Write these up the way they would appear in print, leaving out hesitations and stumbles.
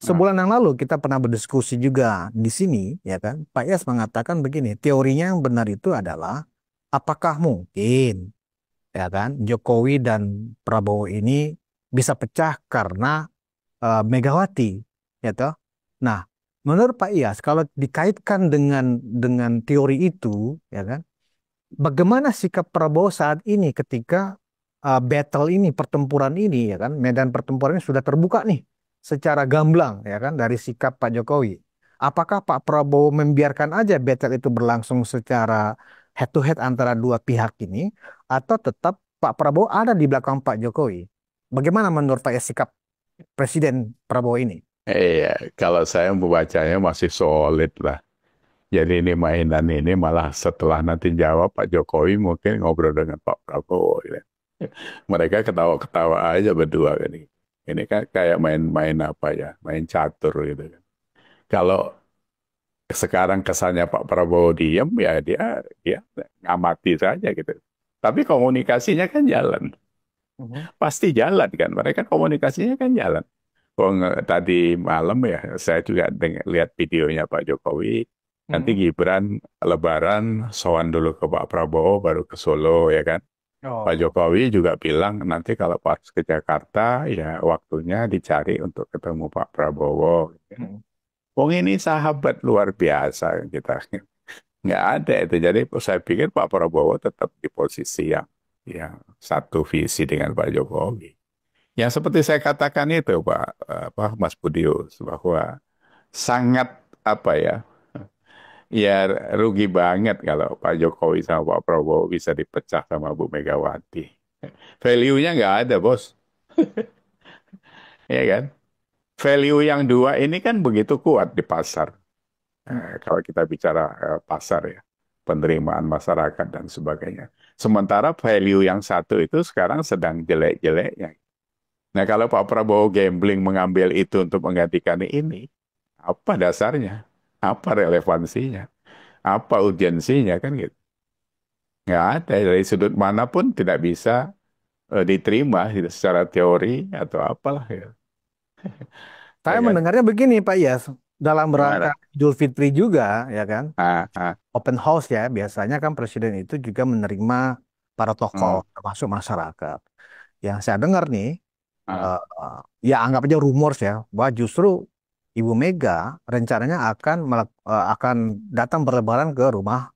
Nah, Sebulan yang lalu kita pernah berdiskusi juga di sini, ya kan? Pak Yas mengatakan begini, teorinya yang benar itu adalah apakah mungkin, ya kan, Jokowi dan Prabowo ini bisa pecah karena Megawati, ya toh? Nah, menurut Pak Iyas, kalau dikaitkan dengan teori itu, ya kan, bagaimana sikap Prabowo saat ini ketika battle ini, pertempuran ini, ya kan, medan pertempuran ini sudah terbuka nih secara gamblang, ya kan, dari sikap Pak Jokowi. Apakah Pak Prabowo membiarkan aja battle itu berlangsung secara head to head antara dua pihak ini, atau tetap Pak Prabowo ada di belakang Pak Jokowi? Bagaimana menurut Pak Iyas sikap Presiden Prabowo ini? iya, kalau saya membacanya masih solid lah. Jadi ini mainan ini malah setelah nanti jawab Pak Jokowi mungkin ngobrol dengan Pak Prabowo. Gitu. Mereka ketawa-ketawa aja berdua kan. Ini kan kayak main-main apa ya, main catur gitu kan. Kalau sekarang kesannya Pak Prabowo diem ya dia ngamati saja gitu. Tapi komunikasinya kan jalan. Mhm. Pasti jalan kan. Mereka komunikasinya kan jalan. Tadi malam ya, saya juga lihat videonya Pak Jokowi. Nanti Mhm. Gibran Lebaran, sowan dulu ke Pak Prabowo, baru ke Solo ya kan. Pak Oh. Jokowi juga bilang nanti kalau pas ke Jakarta, ya waktunya dicari untuk ketemu Pak Prabowo. Mhm. Wong ini sahabat luar biasa kita. Nggak ada itu. Jadi saya pikir Pak Prabowo tetap di posisi yang satu visi dengan Pak Jokowi. Yang seperti saya katakan itu Mas Budius bahwa sangat apa ya ya rugi banget kalau Pak Jokowi sama Pak Prabowo bisa dipecah sama Bu Megawati. Value-nya nggak ada bos, ya kan? Value yang dua ini kan begitu kuat di pasar. Kalau kita bicara pasar ya, penerimaan masyarakat dan sebagainya. Sementara value yang satu itu sekarang sedang jelek-jeleknya. Nah, kalau Pak Prabowo gambling mengambil itu untuk menggantikan ini, apa dasarnya? Apa relevansinya? Apa urgensinya kan gitu? Nggak ada dari sudut manapun tidak bisa diterima gitu, secara teori atau apalah ya. Saya Ya kan? mendengarnya begini Pak Iyas, dalam rangka Gimana? Idul Fitri juga, ya kan, Ah, ah, open house ya, biasanya kan Presiden itu juga menerima para tokoh, oh, termasuk masyarakat. Yang saya dengar nih, ah, eh, ya anggap aja rumors ya, bahwa justru Ibu Mega rencananya akan datang berlebaran ke rumah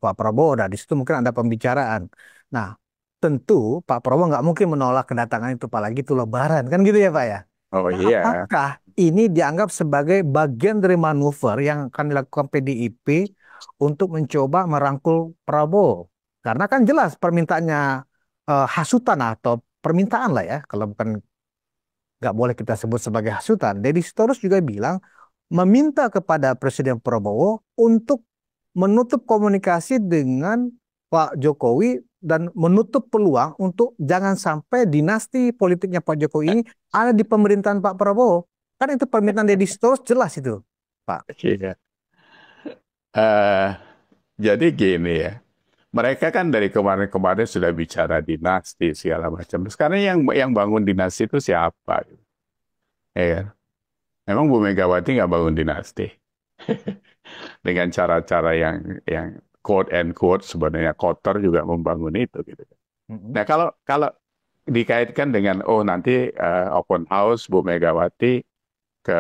Pak Prabowo, dan di situ mungkin ada pembicaraan. Nah, tentu Pak Prabowo nggak mungkin menolak kedatangan itu, apalagi itu Lebaran, kan gitu ya Pak ya. oh Nah, iya. apakah ini dianggap sebagai bagian dari manuver yang akan dilakukan PDIP untuk mencoba merangkul Prabowo? Karena kan jelas permintaannya hasutan atau permintaan lah ya, kalau bukan nggak boleh kita sebut sebagai hasutan. Deddy Sitorus juga bilang meminta kepada Presiden Prabowo untuk menutup komunikasi dengan Pak Jokowi dan menutup peluang untuk jangan sampai dinasti politiknya Pak Jokowi ini ada di pemerintahan Pak Prabowo. Kan itu permintaan Deddy Sitorus jelas itu, Pak. Iya. Eh, jadi gini ya, mereka kan dari kemarin-kemarin sudah bicara dinasti segala macam. Sekarang yang bangun dinasti itu siapa? Ya kan? Memang Bu Megawati nggak bangun dinasti dengan cara-cara yang quote and quote sebenarnya kotor juga membangun itu gitu. Mm-mm. Nah, kalau kalau dikaitkan dengan oh nanti open house Bu Megawati ke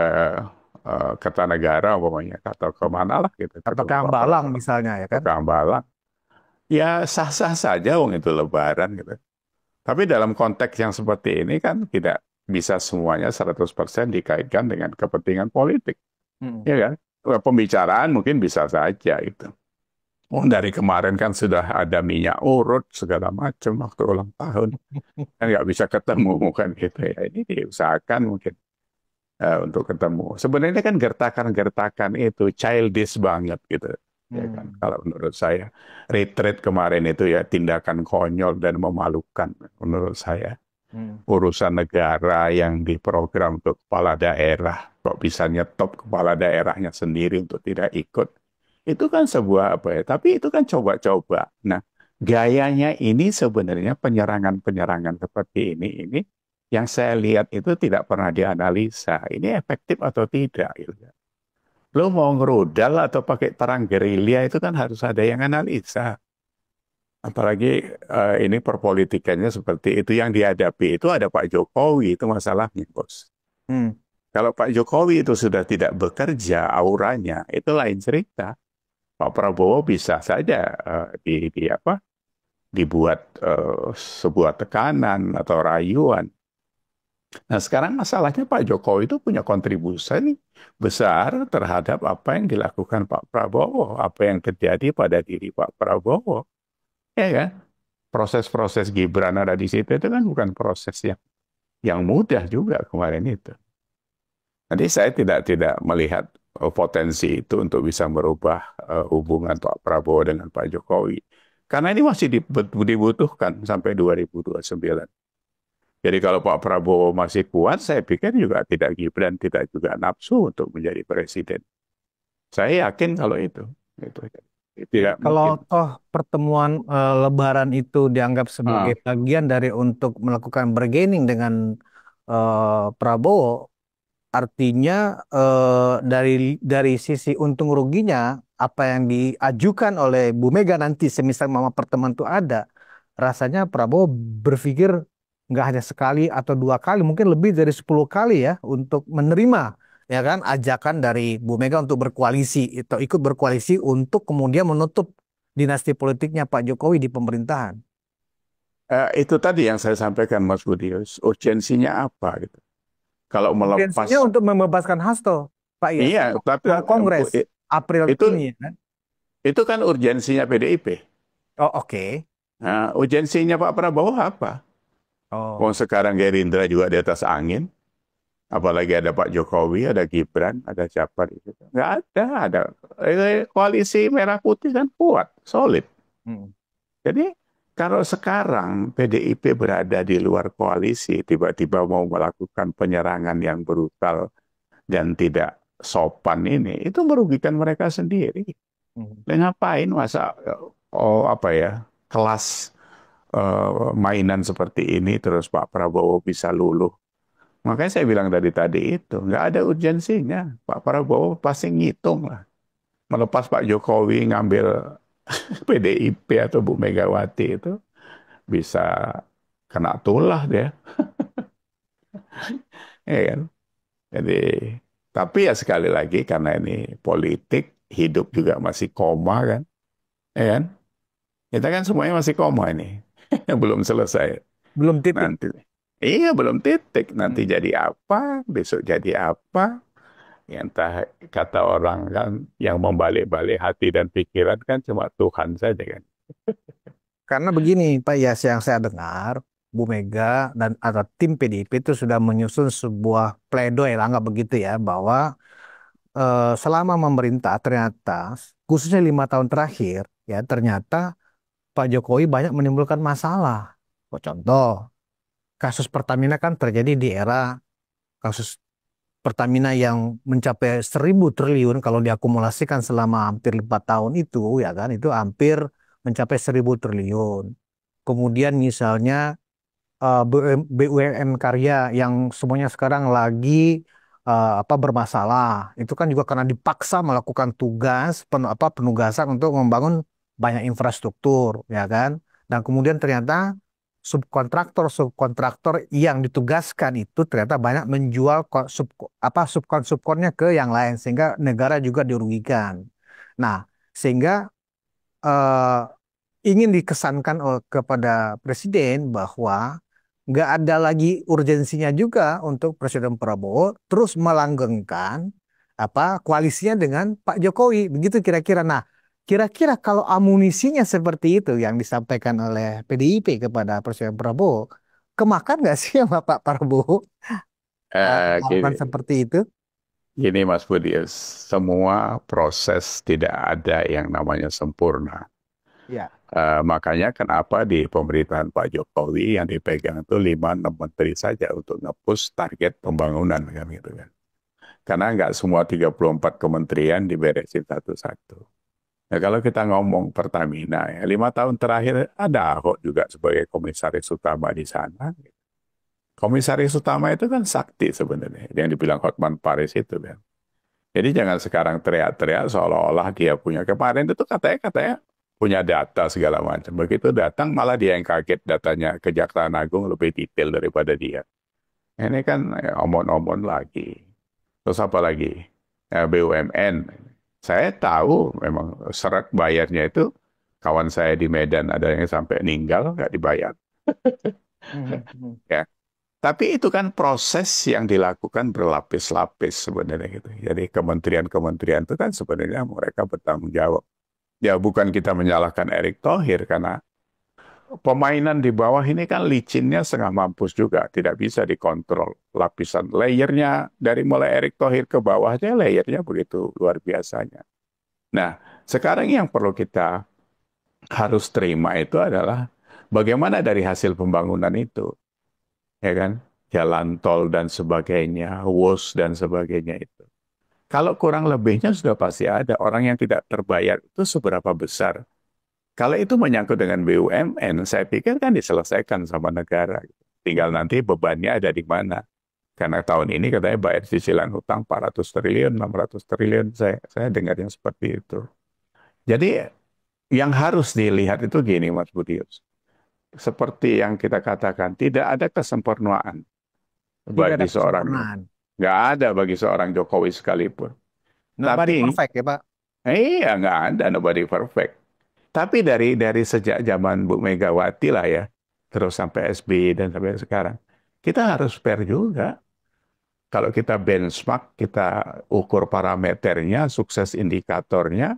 Kertanegara umpamanya atau kemana lah gitu Atau ketemu ke Pak Hambalang Prabowo misalnya ya atau kan. ke Hambalang, ya sah-sah saja wong itu Lebaran gitu. Tapi dalam konteks yang seperti ini kan tidak bisa semuanya 100% dikaitkan dengan kepentingan politik, Mm-mm. ya kan? Pembicaraan mungkin bisa saja itu. Oh, dari kemarin kan sudah ada minyak urut segala macam waktu ulang tahun. Kan nggak bisa ketemu kan gitu ya. Ini diusahakan mungkin untuk ketemu. Sebenarnya kan gertakan-gertakan itu childish banget gitu. Ya kan, Hmm. kalau menurut saya retreat kemarin itu ya tindakan konyol dan memalukan menurut saya. Hmm. Urusan negara yang diprogram untuk kepala daerah kok bisa nyetop kepala daerahnya sendiri untuk tidak ikut, itu kan sebuah apa ya, tapi itu kan coba-coba. Nah, gayanya ini sebenarnya penyerangan-penyerangan seperti ini Yang saya lihat itu tidak pernah dianalisa. Ini efektif atau tidak, gitu. Lo mau ngerudal atau pakai perang gerilya itu kan harus ada yang analisa. Apalagi ini perpolitikannya seperti itu. Yang dihadapi itu ada Pak Jokowi, itu masalahnya, Bos. Hmm. Kalau Pak Jokowi itu sudah tidak bekerja, auranya, itu lain cerita. Pak Prabowo bisa saja di apa, dibuat sebuah tekanan atau rayuan. Nah, sekarang masalahnya Pak Jokowi itu punya kontribusi besar terhadap apa yang dilakukan Pak Prabowo, apa yang terjadi pada diri Pak Prabowo, ya kan? Proses-proses Gibran ada di situ itu kan bukan proses yang mudah juga kemarin itu. Jadi saya tidak melihat potensi itu untuk bisa merubah hubungan Pak Prabowo dengan Pak Jokowi. Karena ini masih dibutuhkan sampai 2029. Jadi kalau Pak Prabowo masih kuat, saya pikir juga tidak Gibran tidak juga nafsu untuk menjadi presiden. Saya yakin kalau itu tidak Kalau mungkin. toh pertemuan Lebaran itu dianggap sebagai Ah, bagian dari untuk melakukan bargaining dengan Prabowo, artinya dari sisi untung ruginya apa yang diajukan oleh Bu Mega nanti semisal mama pertemuan itu ada, rasanya Prabowo berpikir nggak hanya sekali atau dua kali, mungkin lebih dari 10 kali ya untuk menerima ya kan ajakan dari Bu Mega untuk berkoalisi atau ikut berkoalisi untuk kemudian menutup dinasti politiknya Pak Jokowi di pemerintahan. itu tadi yang saya sampaikan Mas Budi, urgensinya apa gitu. Kalau melepas, Urgensinya untuk membebaskan Hasto, Pak Yes, iya, untuk tapi mau Kongres April itu ini ya kan? itu kan urgensinya PDIP. Oh, oke. Nah, urgensinya Pak Prabowo apa? Wong Oh. sekarang Gerindra juga di atas angin. Apalagi ada Pak Jokowi, ada Gibran, ada siapa itu. Nggak ada, koalisi merah putih kan kuat, solid. Hmm. Jadi kalau sekarang PDIP berada di luar koalisi, tiba-tiba mau melakukan penyerangan yang brutal dan tidak sopan ini, itu merugikan mereka sendiri. Hmm. Dan ngapain masa apa ya, kelas mainan seperti ini terus Pak Prabowo bisa luluh. Makanya saya bilang tadi itu, nggak ada urgensinya. Pak Prabowo pasti ngitung lah. Melepas Pak Jokowi ngambil PDIP atau Bu Megawati itu bisa kena tulah dia, ya kan? Jadi, tapi ya sekali lagi karena ini politik, hidup juga masih koma kan, ya kan? Kita kan semuanya masih koma ini, belum selesai. Belum titik. Nanti, iya belum titik. Nanti Hmm. jadi apa? Besok jadi apa? Ya, entah kata orang kan yang membalik-balik hati dan pikiran kan cuma Tuhan saja kan. Karena begini, Pak Yas, yang saya dengar, Bu Mega dan atau tim PDIP itu sudah menyusun sebuah pledoi, anggap begitu ya, bahwa selama memerintah ternyata, khususnya 5 tahun terakhir, ya ternyata Pak Jokowi banyak menimbulkan masalah. Oh, contoh, kasus Pertamina kan terjadi di era kasus Pertamina yang mencapai 1.000 triliun kalau diakumulasikan selama hampir 4 tahun itu ya kan itu hampir mencapai 1.000 triliun. Kemudian misalnya BUMN karya yang semuanya sekarang lagi apa bermasalah itu kan juga karena dipaksa melakukan tugas penugasan untuk membangun banyak infrastruktur ya kan dan kemudian ternyata subkontraktor yang ditugaskan itu ternyata banyak menjual subkonnya ke yang lain sehingga negara juga dirugikan. Nah, sehingga eh, ingin dikesankan kepada presiden bahwa nggak ada lagi urgensinya juga untuk Presiden Prabowo terus melanggengkan koalisinya dengan Pak Jokowi begitu kira-kira. Nah, kira-kira kalau amunisinya seperti itu yang disampaikan oleh PDIP kepada Presiden Prabowo, kemakan nggak sih sama Pak Prabowo melakukan Gini, seperti itu? gini Mas Budi, semua proses tidak ada yang namanya sempurna. Ya. Makanya kenapa di pemerintahan Pak Jokowi yang dipegang itu 5-6 menteri saja untuk nge-push target pembangunan kan gitu kan. Karena nggak semua 34 kementerian diberesin satu-satu. Nah, kalau kita ngomong Pertamina, ya, 5 tahun terakhir ada Ahok juga sebagai komisaris utama di sana. Komisaris utama itu kan sakti sebenarnya. Yang dibilang Hotman Paris itu kan. Jadi jangan sekarang teriak-teriak seolah-olah dia punya. Kemarin itu katanya punya data segala macam. Begitu datang malah dia yang kaget datanya Kejaksaan Agung lebih detail daripada dia. Ini kan omon-omon lagi. Terus apa lagi? BUMN. Saya tahu memang seret bayarnya itu kawan saya di Medan ada yang sampai meninggal nggak dibayar. Mhm. Ya. Tapi itu kan proses yang dilakukan berlapis-lapis sebenarnya gitu. Jadi kementerian-kementerian itu kan sebenarnya mereka bertanggung jawab. Ya bukan kita menyalahkan Erick Thohir karena pemainan di bawah ini kan licinnya setengah mampus juga. Tidak bisa dikontrol. Lapisan layernya dari mulai Erick Thohir ke bawahnya layernya begitu luar biasanya. Nah, sekarang yang perlu kita harus terima itu adalah bagaimana dari hasil pembangunan itu, ya kan? Jalan tol dan sebagainya, WOS dan sebagainya itu. Kalau kurang lebihnya sudah pasti ada. Orang yang tidak terbayar itu seberapa besar. Kalau itu menyangkut dengan BUMN, saya pikir kan diselesaikan sama negara. Tinggal nanti bebannya ada di mana. Karena tahun ini katanya bayar cicilan hutang 400 triliun, 600 triliun. Saya dengar yang seperti itu. Jadi yang harus dilihat itu gini, Mas Budius. Seperti yang kita katakan, tidak ada kesempurnaan Tidak ada bagi seorang, kesempurnaan. nggak ada bagi seorang Jokowi sekalipun. Nobody Tapi, perfect ya Pak. iya nggak ada nobody perfect. Tapi dari sejak zaman Bu Megawati lah ya, terus sampai SBY dan sampai sekarang, kita harus fair juga. Kalau kita benchmark, kita ukur parameternya, sukses indikatornya.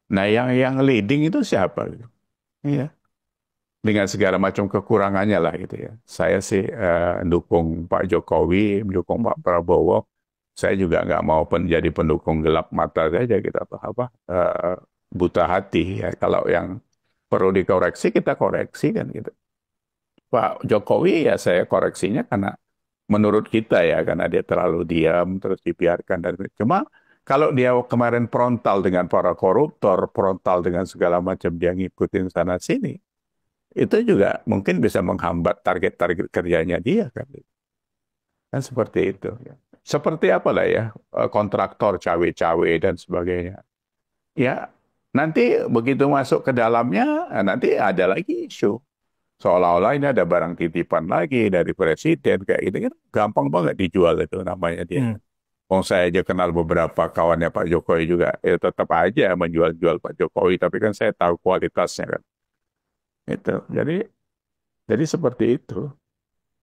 Nah, yang leading itu siapa? Iya, dengan segala macam kekurangannya lah gitu ya. Saya sih dukung Pak Jokowi, mendukung Pak Prabowo. Saya juga nggak mau jadi pendukung gelap mata saja gitu atau apa buta hati ya. Kalau yang perlu dikoreksi kita koreksi kan gitu. Pak Jokowi ya saya koreksinya karena menurut kita ya karena dia terlalu diam terus dibiarkan dan cuma kalau dia kemarin frontal dengan para koruptor, frontal dengan segala macam dia ngikutin sana sini itu juga mungkin bisa menghambat target-target kerjanya dia kan. Kan seperti itu. Ya. Seperti apalah ya, kontraktor cawe-cawe dan sebagainya. Ya, nanti begitu masuk ke dalamnya, nanti ada lagi isu. Seolah-olah ini ada barang titipan lagi dari presiden, kayak gitu kan. Gampang banget dijual itu namanya dia. Hmm. Wong saya aja kenal beberapa kawannya Pak Jokowi juga. Ya tetap aja menjual-jual Pak Jokowi, tapi kan saya tahu kualitasnya kan. Itu. Jadi seperti itu.